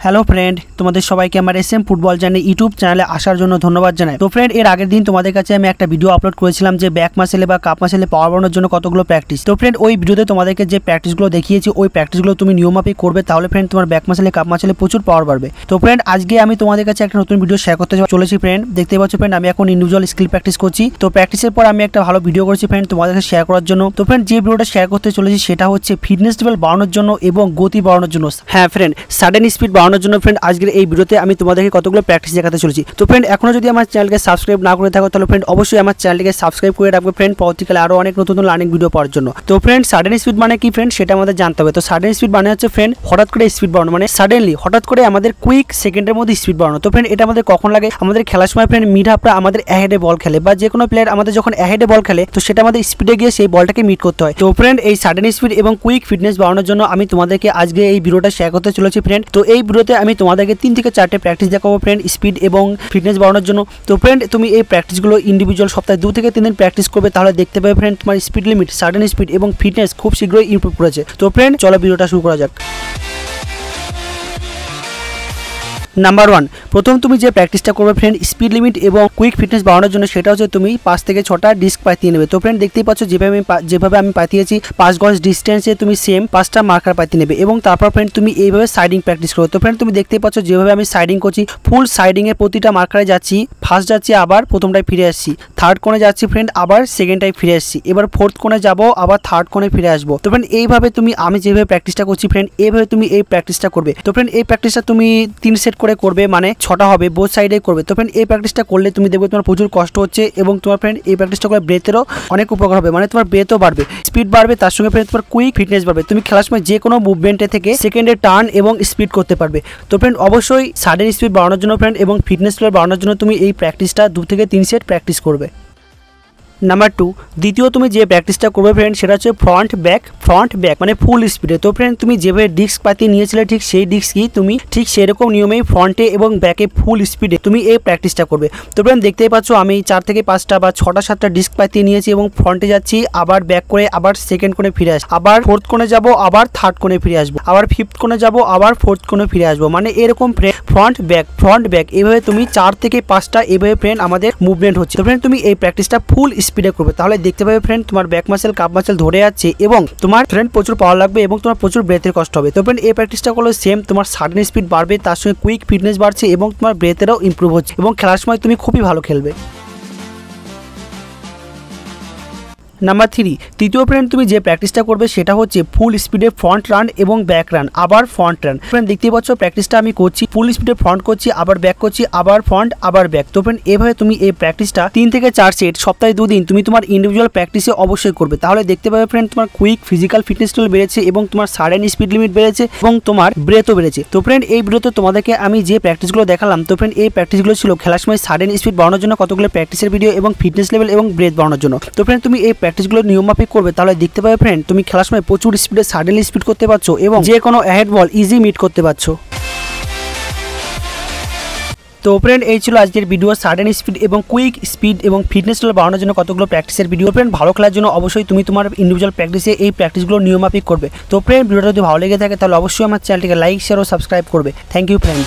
Hello friend, তোমাদের সবাইকে আমার এসএম ফুটবল জার্নি ইউটিউব চ্যানেলে আসার জন্য ধন্যবাদ জানাই। তো ফ্রেন্ড, এর আগের দিন তোমাদের কাছে আমি একটা ভিডিও আপলোড করেছিলাম যে ব্যাক মাসেলে বা কাপ মাসেলে পাওয়ার বাড়ানোর জন্য কতগুলো প্র্যাকটিস। তো ফ্রেন্ড, ওই ভিডিওতে তোমাদেরকে যে প্র্যাকটিসগুলো দেখিয়েছি ওই প্র্যাকটিসগুলো তুমি নিয়মমাফিক করবে, তাহলে ফ্রেন্ড তোমার ব্যাক মাসেলে কাপ মাসেলে প্রচুর পাওয়ার বাড়বে। তো ফ্রেন্ড, আজকে আমি তোমাদের কাছে একটা নতুন ভিডিও শেয়ার করতে চলেছি। ফ্রেন্ড, দেখতে পাচ্ছ ফ্রেন্ড, আমি এখন ইন্ডিভিজুয়াল স্কিল প্র্যাকটিস করছি। তো প্র্যাকটিসের পর আমি একটা ভালো ভিডিও করেছি ফ্রেন্ড তোমাদের কাছে শেয়ার করার জন্য। তো ফ্রেন্ড, যে ভিডিওটা শেয়ার করতে চলেছি সেটা হচ্ছে ফিটনেস লেভেল বাড়ানোর জন্য এবং গতি বাড়ানোর জন্য। হ্যাঁ ফ্রেন্ড, সাডেন স্পিড বাড়ানোর জন্য ফ্রেন্ড আজকের এই ভিডিওতে আমি তোমাদেরকে কতগুলো প্র্যাকটিস দেখাতে চলেছি। তো ফ্রেন্ড, এখনো যদি আমার চ্যানেলকে সাবস্ক্রাইব না করে থাকো তাহলে ফ্রেন্ড অবশ্যই আমার চ্যানেলকে সাবস্ক্রাইব করে রাখবে ফ্রেন্ড, পরবর্তীকালে আরো অনেক নতুন লার্নিং ভিডিও পাওয়ার জন্য। তো ফ্রেন্ড, সাডেন স্পিড মানে কি ফ্রেন্ড সেটা আমাদের জানতে হবে। তো সাডেন স্পিড মানে হচ্ছে ফ্রেন্ড হঠাৎ করে স্পিড বাড়ানো, মানে সাডেনলি হঠাৎ করে আমাদের কুইক সেকেন্ডের মধ্যে স্পিড বাড়ানো। তো ফ্রেন্ড, এটা আমাদের কখন লাগে? আমাদের খেলার সময় ফ্রেন্ড মিড হাফরা আমাদের অ্যাহেডে বল খেলে বা যে কোনো প্লেয়ার আমাদের যখন অ্যাহেডে বল খেলে তো সেটা আমাদের স্পিডে গিয়ে সেই বলটাকে মিট করতে হয়। তো ফ্রেন্ড, এই সাডেন স্পিড এবং কুইক ফিটনেস বাড়ানোর জন্য আমি তোমাদেরকে আজকে এই ভিডিওটা শেয়ার করতে চলেছি ফ্রেন্ড। তো এই ভিডিওতে আমি তোমাদেরকে 3 থেকে 4টে প্র্যাকটিস দেখাবো ফ্রেন্ড স্পিড এবং ফিটনেস বাড়ানোর জন্য। তো ফ্রেন্ড, তুমি এই প্র্যাকটিসগুলো ইন্ডিভিজুয়াল সপ্তাহে 2 থেকে 3 দিন প্র্যাকটিস করবে, তাহলে দেখতে পাবে ফ্রেন্ড তোমার স্পিড লিমিট, সাডেন স্পিড এবং ফিটনেস খুব শীঘ্রই ইমপ্রুভ করেছে। তো ফ্রেন্ড, চলো ভিডিওটা শুরু করা যাক। নাম্বার 1, প্রথম তুমি যে প্র্যাকটিসটা করবে ফ্রেন্ড স্পিড লিমিট এবং কুইক ফিটনেস বাড়ানোর জন্য সেটা হচ্ছে তুমি 5 থেকে 6টা ডিস্ক পাতিয়ে নেবে। তো ফ্রেন্ড, দেখতেই পাচ্ছ যেভাবে আমি পাতিয়েছি 5 গজ ডিস্টেন্সে তুমি সেম 5টা মার্কার পাতিয়ে নেবে এবং তারপর ফ্রেন্ড তুমি এইভাবে সাইডিং প্র্যাকটিস করবে। তো ফ্রেন্ড, তুমি দেখতেই পাচ্ছ যেভাবে আমি সাইডিং করছি, ফুল সাইডিংয়ে প্রতিটা মার্কারে যাচ্ছি, ফার্স্ট যাচ্ছি আবার প্রথমটায় ফিরে আসছি, থার্ড কোণে যাচ্ছি ফ্রেন্ড আবার সেকেন্ডটায় ফিরে আসছি, এবার ফোর্থ কোণে যাবো আবার থার্ড কোণে ফিরে আসবো। তো ফ্রেন্ড, এইভাবে তুমি আমি যেভাবে প্র্যাকটিসটা করছি ফ্রেন্ড এইভাবে তুমি এই প্র্যাকটিসটা করবে। তো ফ্রেন্ড, এই প্র্যাকটিসটা তুমি 3 সেট করে করবে, মানে 6টা হবে, বোথ সাইডে করবে। তো ফ্রেন্ড, এই প্র্যাকটিসটা করলে তুমি দেখবে তোমার প্রচুর কষ্ট হচ্ছে এবং তোমার ফ্রেন্ড এই প্র্যাকটিসটা করলে ব্রেথেরও অনেক উপকার হবে, মানে তোমার ব্রেথও বাড়বে, স্পিড বাড়বে, তার সঙ্গে ফ্রেন্ড তোমার কুইক ফিটনেস বাড়বে। তুমি খেলার সময় যে কোনো মুভমেন্টে থেকে সেকেন্ডে টার্ন এবং স্পিড করতে পারবে। তো ফ্রেন্ড, অবশ্যই সাডেন স্পিড বাড়ানোর জন্য ফ্রেন্ড এবং ফিটনেস লেভেল বাড়ানোর জন্য তুমি এই প্র্যাকটিসটা 2 থেকে 3 সেট প্র্যাকটিস করবে। নাম্বার 2, দ্বিতীয় তুমি যে প্র্যাকটিসটা করবে ফ্রেন্ড সেটা হচ্ছে ফ্রন্ট ব্যাক মানে ফুল স্পিডে। তো ফ্রেন্ড, তুমি যেভাবে ডিস্ক পাতিয়ে নিয়েছিলে ঠিক সেই ডিস্কই তুমি ঠিক সেরকম নিয়মেই ফ্রন্টে এবং ব্যাকে ফুল স্পিডে তুমি এই প্র্যাকটিসটা করবে। তো ফ্রেন্ড, দেখতেই পাচ্ছ আমি 4 থেকে 5টা বা 6টা 7টা ডিস্ক পাতিয়ে নিয়েছি এবং ফ্রন্টে যাচ্ছি, আবার ব্যাক করে আবার সেকেন্ড কোণে ফিরে আসবো, আবার ফোর্থ কোণে যাব, আবার থার্ড কোণে ফিরে আসবো, আবার ফিফথ কোণে যাব, আবার ফোর্থ কোণে ফিরে আসবো, মানে এরকম ফ্রন্ট ব্যাক এইভাবে তুমি 4 থেকে 5টা এইভাবে ফ্রেন্ড আমাদের মুভমেন্ট হচ্ছে। তো ফ্রেন্ড, তুমি এই প্র্যাকটিসটা ফুল স্পিডে করবে, তাহলে দেখতে পাবে ফ্রেন্ড তোমার ব্যাক মাসেল কাপ মাসেল ধরে যাচ্ছে এবং তোমার ফ্রেন্ড প্রচুর পাওয়ার লাগবে এবং তোমার প্রচুর ব্রেথের কষ্ট হবে। তো ফ্রেন্ড, এই প্র্যাকটিসটা করলে সেম তোমার সাডেন স্পিড বাড়বে, তার সঙ্গে কুইক ফিটনেস বাড়ছে এবং তোমার ব্রেথেরও ইমপ্রুভ হচ্ছে এবং খেলার সময় তুমি খুবই ভালো খেলবে। নাম্বার 3, তৃতীয় ফ্রেন্ড তুমি যে প্র্যাকটিসটা করবে সেটা হচ্ছে ফুল স্পিডে ফ্রন্ট রান এবং ব্যাক রান, আবার ফ্রন্ট রান। ফ্রেন্ড, দেখতেই পাচ্ছ প্র্যাকটিসটা আমি করছি, ফুল স্পিডে ফ্রন্ট করছি, আবার ব্যাক করছি, আবার ফ্রন্ট আবার ব্যাক। তো ফ্রেন্ড, এভাবে তুমি এই প্র্যাকটিসটা 3 থেকে 4 সেট সপ্তাহে 2 দিন তুমি তোমার ইন্ডিভিজুয়াল প্র্যাকটিসে অবশ্যই করবে, তাহলে দেখতে পাবে ফ্রেন্ড তোমার কুইক ফিজিক্যাল ফিটনেস লেভেল বেড়েছে এবং তোমার সাডেন স্পিড লিমিট বেড়েছে এবং তোমার ব্রেথও বেড়েছে। তো ফ্রেন্ড, এই ভিডিওতে তোমাদেরকে আমি যে প্র্যাকটিসগুলো দেখালাম, তো ফ্রেন্ড এই প্র্যাকটিসগুলো ছিল খেলার সময় সাডেন স্পিড বাড়ানোর জন্য কতগুলো প্র্যাকটিসের ভিডিও এবং ফিটনেস লেভেল এবং ব্রেথ বাড়ানোর জন্য। তো ফ্রেন্ড, তুমি এই প্র্যাকটিসগুলো নিয়মমাফিক করবে, তাহলে দেখতে পাবে ফ্রেন্ড তুমি খেলার সময় প্রচুর স্পিডে সাডেনলি স্পিড করতে পারছো এবং যে কোনো অ্যাহেড বল ইজি মিট করতে পারছো। তো ফ্রেন্ড, এই ছিল আজকের ভিডিও সাডেন স্পিড এবং কুইক স্পিড এবং ফিটনেস লেভেল বাড়ানোর জন্য কতগুলো প্র্যাকটিসের ভিডিও। ফ্রেন্ড, ভালো খেলার জন্য অবশ্যই তুমি তোমার ইন্ডিভিজুয়াল প্র্যাকটিসে এই প্র্যাকটিসগুলো নিয়মমাফিক করবে। তো ফ্রেন্ড, ভিডিওটা যদি ভালো লেগে থাকে তাহলে অবশ্যই আমার চ্যানেলটিকে লাইক শেয়ার ও সাবস্ক্রাইব করবে। Thank you friend.